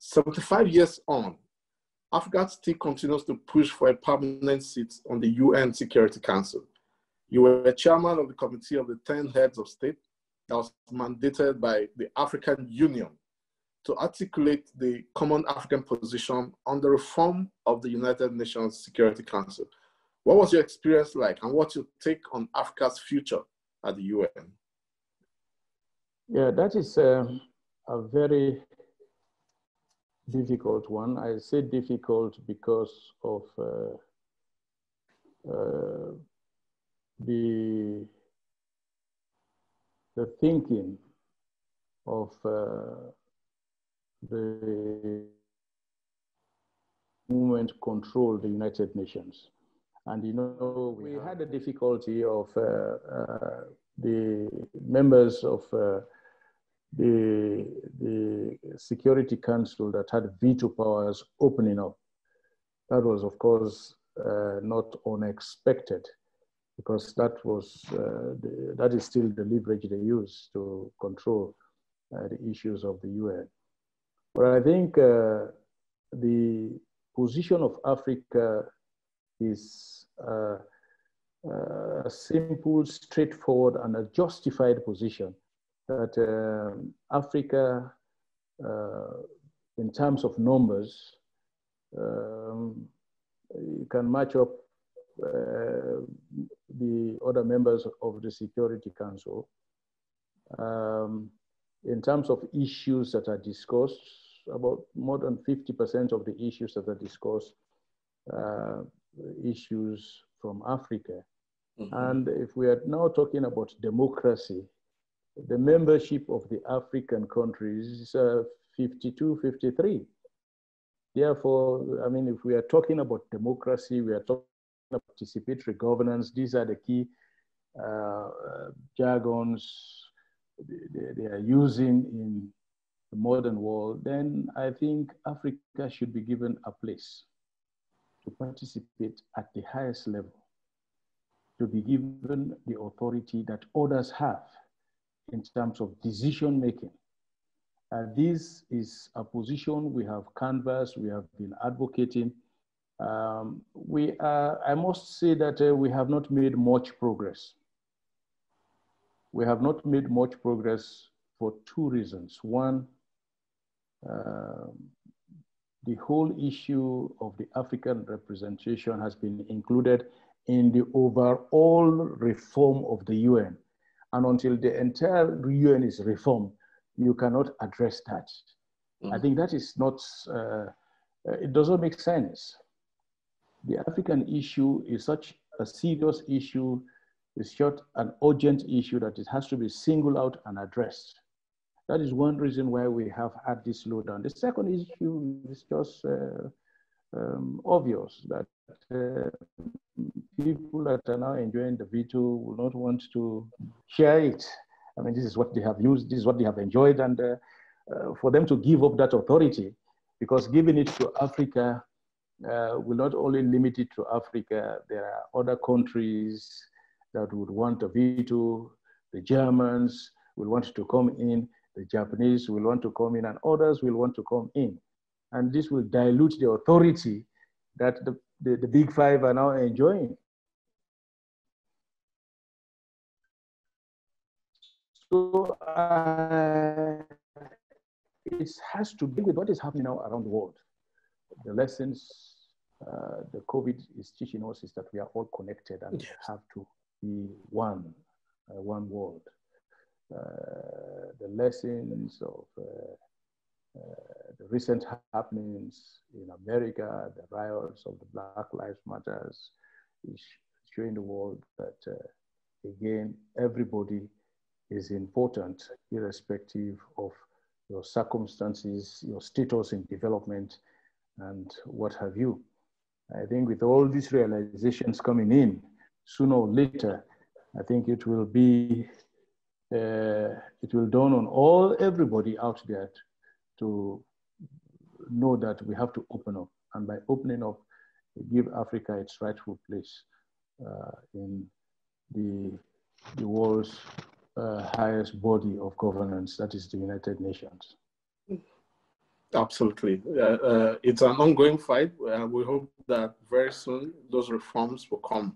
75 years on, Africa still continues to push for a permanent seat on the UN Security Council. You were chairman of the committee of the 10 heads of state that was mandated by the African Union to articulate the common African position on the reform of the United Nations Security Council. What was your experience like, and what's your take on Africa's future at the UN? Yeah, that is a very difficult one. I say difficult because of the thinking of the movement control the United Nations. And you know, we had a difficulty of the members of the Security Council that had veto powers opening up. That was, of course, not unexpected, because that was that is still the leverage they use to control the issues of the UN. But I think the position of Africa is a simple, straightforward, and a justified position that Africa, in terms of numbers, you can match up the other members of the Security Council. In terms of issues that are discussed, about more than 50% of the issues that are discussed, issues from Africa. Mm-hmm. And if we are now talking about democracy, the membership of the African countries is 52, 53. Therefore, I mean, if we are talking about democracy, we are talking about participatory governance. These are the key jargons they are using in the modern world. Then I think Africa should be given a place to participate at the highest level, to be given the authority that others have in terms of decision making. This is a position we have canvassed, we have been advocating. I must say that we have not made much progress. We have not made much progress for two reasons. One, the whole issue of the African representation has been included in the overall reform of the UN. And until the entire UN is reformed, you cannot address that. Mm-hmm. I think that is not, it doesn't make sense. The African issue is such a serious issue, it's such an urgent issue that it has to be singled out and addressed. That is one reason why we have had this slowdown. The second issue is just obvious that people that are now enjoying the veto will not want to share it. I mean, this is what they have used, this is what they have enjoyed, and for them to give up that authority, because giving it to Africa will not only limit it to Africa, there are other countries that would want a veto. The Germans will want to come in, the Japanese will want to come in, and others will want to come in. And this will dilute the authority that the big five are now enjoying. So it has to be with what is happening now around the world. The lessons the COVID is teaching us is that we are all connected and have to be one world. The lessons of the recent happenings in America, the riots of the Black Lives Matters, is showing the world that, again, everybody is important, irrespective of your circumstances, your status in development, and what have you. I think with all these realizations coming in, sooner or later, I think it will be, it will dawn on everybody out there to know that we have to open up. And by opening up, give Africa its rightful place in the world's highest body of governance, that is the United Nations. Absolutely. It's an ongoing fight. We hope that very soon those reforms will come.